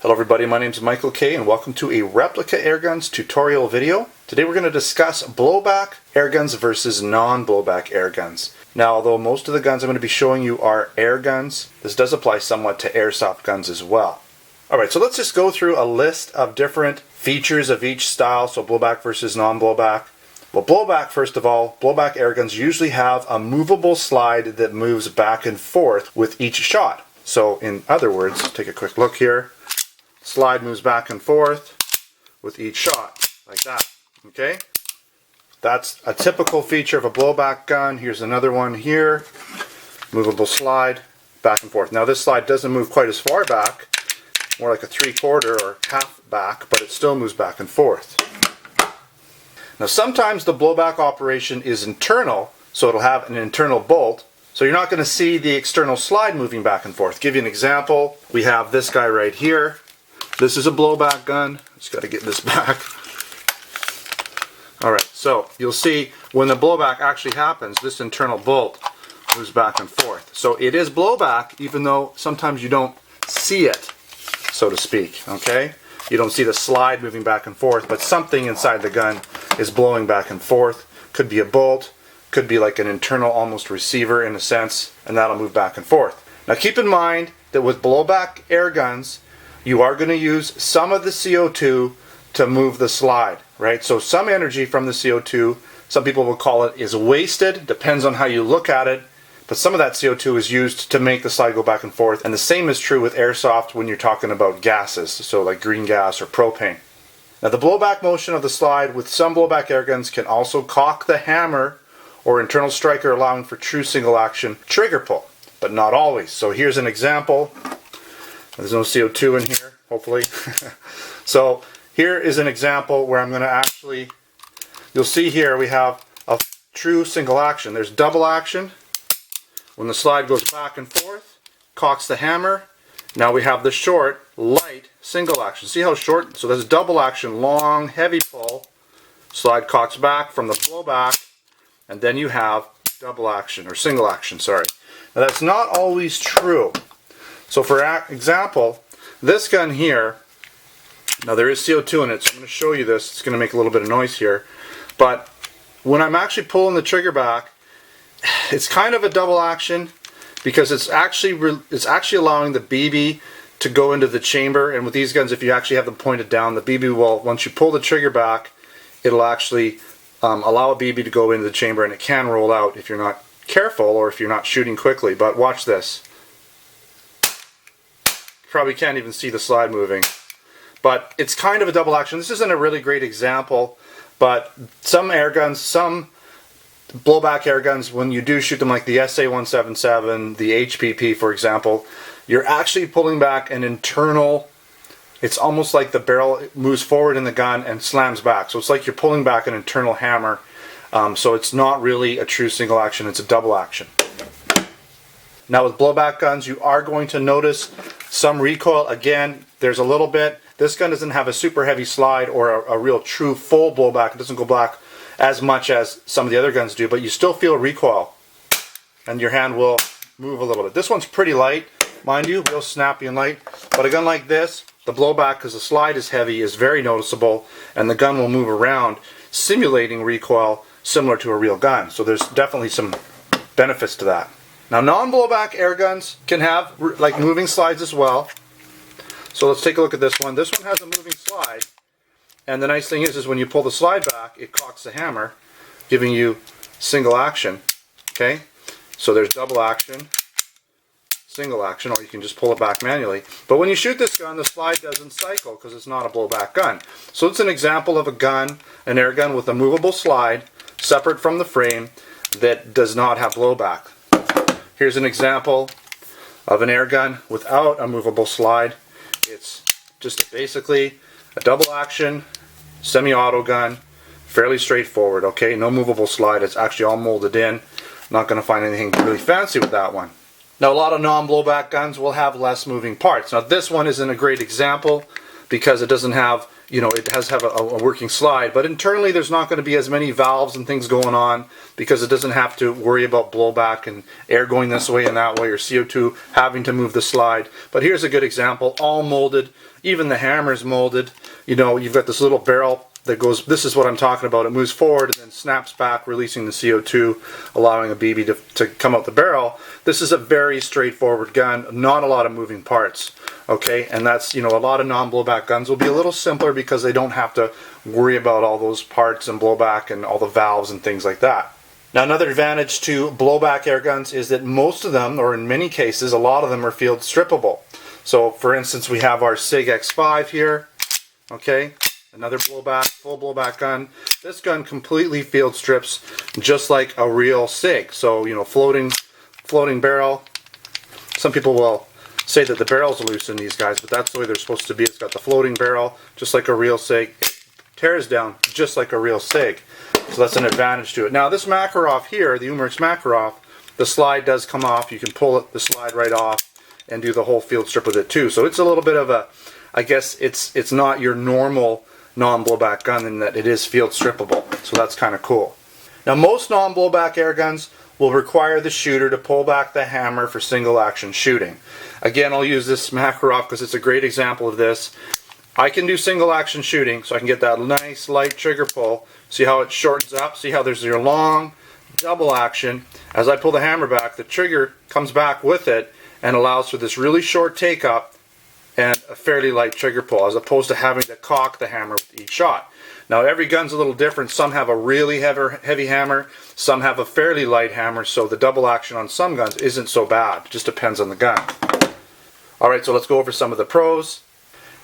Hello everybody, my name is Michael K and welcome to a replica airguns tutorial video. Today we're going to discuss blowback airguns versus non-blowback airguns. Now, although most of the guns I'm going to be showing you are airguns, this does apply somewhat to airsoft guns as well. Alright, so let's just go through a list of different features of each style, so blowback versus non-blowback. Well, blowback, first of all, blowback airguns usually have a movable slide that moves back and forth with each shot. So in other words, take a quick look here. Slide moves back and forth with each shot, like that. Okay? That's a typical feature of a blowback gun. Here's another one here. Movable slide, back and forth. Now this slide doesn't move quite as far back, more like a 3/4 or half back, but it still moves back and forth. Now sometimes the blowback operation is internal, so it'll have an internal bolt, so you're not going to see the external slide moving back and forth. Give you an example. We have this guy right here. This is a blowback gun. Just got to get this back. Alright, so you'll see when the blowback actually happens, this internal bolt moves back and forth. So it is blowback, even though sometimes you don't see it, so to speak. Okay? You don't see the slide moving back and forth, but something inside the gun is blowing back and forth. Could be a bolt, could be like an internal almost receiver in a sense, and that'll move back and forth. Now keep in mind that with blowback air guns, you are going to use some of the CO2 to move the slide, right? So some energy from the CO2, some people will call it, is wasted, depends on how you look at it, but some of that CO2 is used to make the slide go back and forth, and the same is true with airsoft when you're talking about gases, so like green gas or propane. Now the blowback motion of the slide with some blowback air guns can also cock the hammer or internal striker, allowing for true single action trigger pull, but not always. So here's an example. There's no CO2 in here, hopefully. So here is an example where I'm going to actually, you'll see here we have a true single action. There's double action. When the slide goes back and forth, cocks the hammer. Now we have the short, light, single action. See how short? So there's double action, long, heavy pull. Slide cocks back from the blowback, and then you have double action, or single action, sorry. Now that's not always true. So for example, this gun here, now there is CO2 in it, so I'm going to show you this. It's going to make a little bit of noise here. But when I'm actually pulling the trigger back, it's kind of a double action because it's actually allowing the BB to go into the chamber. And with these guns, if you actually have them pointed down, the BB will, once you pull the trigger back, it'll actually allow a BB to go into the chamber, and it can roll out if you're not careful or if you're not shooting quickly. But watch this. Probably can't even see the slide moving, but it's kind of a double action. This isn't a really great example, but some air guns, some blowback air guns, when you do shoot them, like the SA-177, the HPP for example, you're actually pulling back an internal, it's almost like the barrel moves forward in the gun and slams back, so it's like you're pulling back an internal hammer. So it's not really a true single action, it's a double action. Now with blowback guns, you are going to notice some recoil. Again, there's a little bit. This gun doesn't have a super heavy slide or a real true full blowback. It doesn't go back as much as some of the other guns do, but you still feel recoil, and your hand will move a little bit. This one's pretty light, mind you, real snappy and light, but a gun like this, the blowback, because the slide is heavy, is very noticeable, and the gun will move around, simulating recoil similar to a real gun. So there's definitely some benefits to that. Now non-blowback air guns can have like moving slides as well. So let's take a look at this one. This one has a moving slide, and the nice thing is when you pull the slide back, it cocks the hammer, giving you single action. Okay, so there's double action, single action, or you can just pull it back manually. But when you shoot this gun, the slide doesn't cycle because it's not a blowback gun. So it's an example of a gun, an air gun with a movable slide separate from the frame that does not have blowback. Here's an example of an air gun without a movable slide. It's just basically a double action semi-auto gun, fairly straightforward. Okay, no movable slide, it's actually all molded in. Not going to find anything really fancy with that one. Now a lot of non-blowback guns will have less moving parts. Now this one isn't a great example because it doesn't have you know, it has to have a working slide, but internally there's not going to be as many valves and things going on because it doesn't have to worry about blowback and air going this way and that way, or CO2 having to move the slide. But here's a good example, all molded, even the hammer's molded. You know, you've got this little barrel that goes, this is what I'm talking about, it moves forward and then snaps back, releasing the CO2, allowing a BB to come out the barrel. This is a very straightforward gun, not a lot of moving parts, okay? And that's, you know, a lot of non-blowback guns will be a little simpler because they don't have to worry about all those parts and blowback and all the valves and things like that. Now, another advantage to blowback air guns is that most of them, or in many cases, a lot of them are field strippable. So, for instance, we have our SIG X5 here, okay? Another blowback, full blowback gun. This gun completely field strips just like a real SIG. So, you know, floating barrel. Some people will say that the barrel's loose in these guys, but that's the way they're supposed to be. It's got the floating barrel, just like a real SIG. It tears down just like a real SIG. So that's an advantage to it. Now, this Makarov here, the Umerix Makarov, the slide does come off. You can pull it, the slide right off and do the whole field strip with it too. So it's a little bit of a, I guess it's not your normal non-blowback gun in that it is field strippable, so that's kind of cool. Now, most non-blowback air guns will require the shooter to pull back the hammer for single action shooting. Again, I'll use this Makarov because it's a great example of this. I can do single action shooting, so I can get that nice light trigger pull. See how it shortens up? See how there's your long double action. As I pull the hammer back, the trigger comes back with it and allows for this really short take up and a fairly light trigger pull, as opposed to having to cock the hammer with each shot. Now, every gun's a little different. Some have a really heavy hammer, some have a fairly light hammer, so the double action on some guns isn't so bad. It just depends on the gun. Alright, so let's go over some of the pros.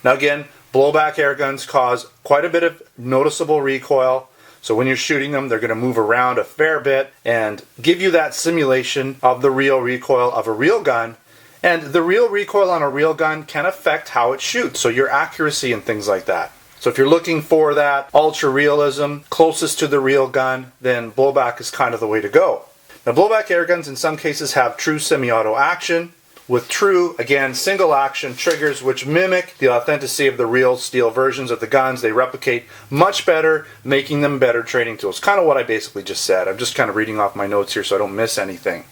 Now again, blowback air guns cause quite a bit of noticeable recoil. So when you're shooting them, they're going to move around a fair bit and give you that simulation of the real recoil of a real gun. And the real recoil on a real gun can affect how it shoots, so your accuracy and things like that. So if you're looking for that ultra realism, closest to the real gun, then blowback is kind of the way to go. Now, blowback air guns in some cases have true semi-auto action, with true, again, single action triggers which mimic the authenticity of the real steel versions of the guns. They replicate much better, making them better training tools. Kind of what I basically just said. I'm just kind of reading off my notes here so I don't miss anything.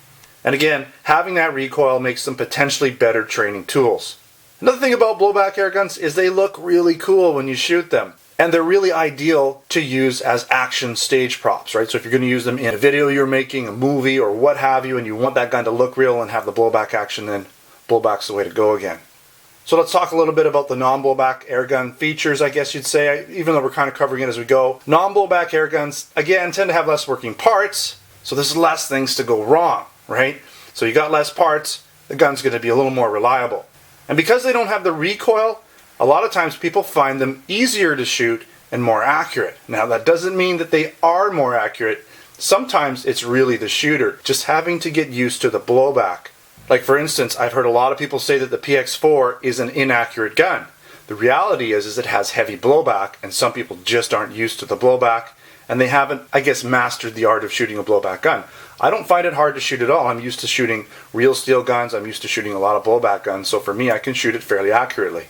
And again, having that recoil makes them potentially better training tools. Another thing about blowback air guns is they look really cool when you shoot them. And they're really ideal to use as action stage props, right? So if you're going to use them in a video you're making, a movie, or what have you, and you want that gun to look real and have the blowback action, then blowback's the way to go again. So let's talk a little bit about the non-blowback air gun features, I guess you'd say, even though we're kind of covering it as we go. Non-blowback air guns, again, tend to have less working parts, so there's less things to go wrong, right? So you got less parts, the gun's going to be a little more reliable. And because they don't have the recoil, a lot of times people find them easier to shoot and more accurate. Now, that doesn't mean that they are more accurate. Sometimes it's really the shooter just having to get used to the blowback. Like, for instance, I've heard a lot of people say that the PX4 is an inaccurate gun. The reality is it has heavy blowback, and some people just aren't used to the blowback, and they haven't, I guess, mastered the art of shooting a blowback gun. I don't find it hard to shoot at all. I'm used to shooting real steel guns. I'm used to shooting a lot of blowback guns, so for me, I can shoot it fairly accurately.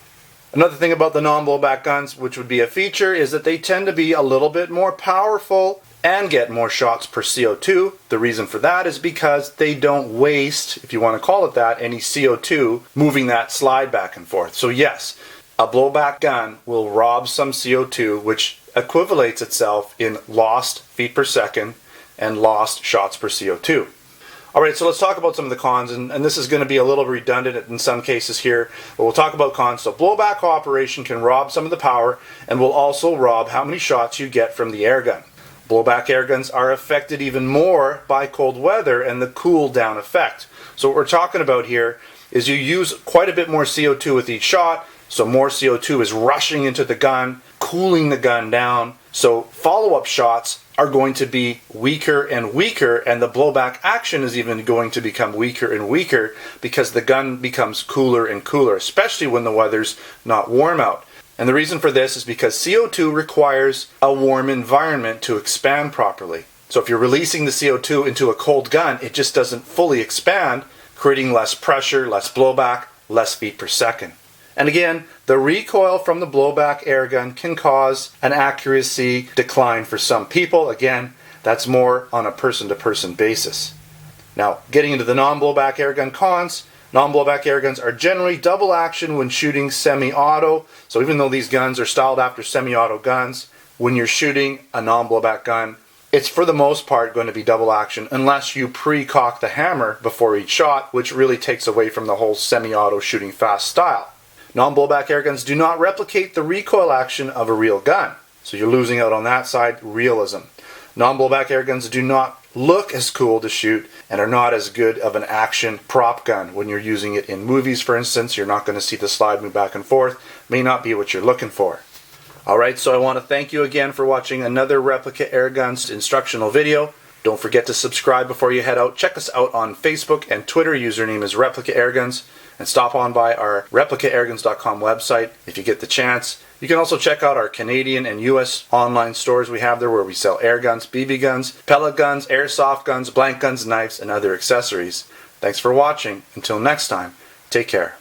Another thing about the non-blowback guns, which would be a feature, is that they tend to be a little bit more powerful and get more shots per CO2. The reason for that is because they don't waste, if you want to call it that, any CO2 moving that slide back and forth. So yes, a blowback gun will rob some CO2, which equivalates itself in lost feet per second and lost shots per CO2. Alright, so let's talk about some of the cons, and this is going to be a little redundant in some cases here, but we'll talk about cons. So blowback operation can rob some of the power and will also rob how many shots you get from the air gun. Blowback air guns are affected even more by cold weather and the cool down effect. So what we're talking about here is you use quite a bit more CO2 with each shot, so more CO2 is rushing into the gun, cooling the gun down. So follow-up shots are going to be weaker and weaker, and the blowback action is even going to become weaker and weaker because the gun becomes cooler and cooler, especially when the weather's not warm out. And the reason for this is because CO2 requires a warm environment to expand properly. So if you're releasing the CO2 into a cold gun, it just doesn't fully expand, creating less pressure, less blowback, less feet per second. And again, the recoil from the blowback airgun can cause an accuracy decline for some people. Again, that's more on a person-to-person basis. Now, getting into the non-blowback airgun cons, non-blowback airguns are generally double action when shooting semi-auto. So even though these guns are styled after semi-auto guns, when you're shooting a non-blowback gun, it's for the most part going to be double action unless you pre-cock the hammer before each shot, which really takes away from the whole semi-auto shooting fast style. Non-blowback airguns do not replicate the recoil action of a real gun. So you're losing out on that side, realism. Non-blowback airguns do not look as cool to shoot and are not as good of an action prop gun. When you're using it in movies, for instance, you're not going to see the slide move back and forth. May not be what you're looking for. Alright, so I want to thank you again for watching another Replica Airguns instructional video. Don't forget to subscribe before you head out. Check us out on Facebook and Twitter. Username is Replica Airguns. And stop on by our ReplicaAirguns.com website if you get the chance. You can also check out our Canadian and US online stores we have there where we sell air guns, BB guns, pellet guns, airsoft guns, blank guns, knives, and other accessories. Thanks for watching. Until next time, take care.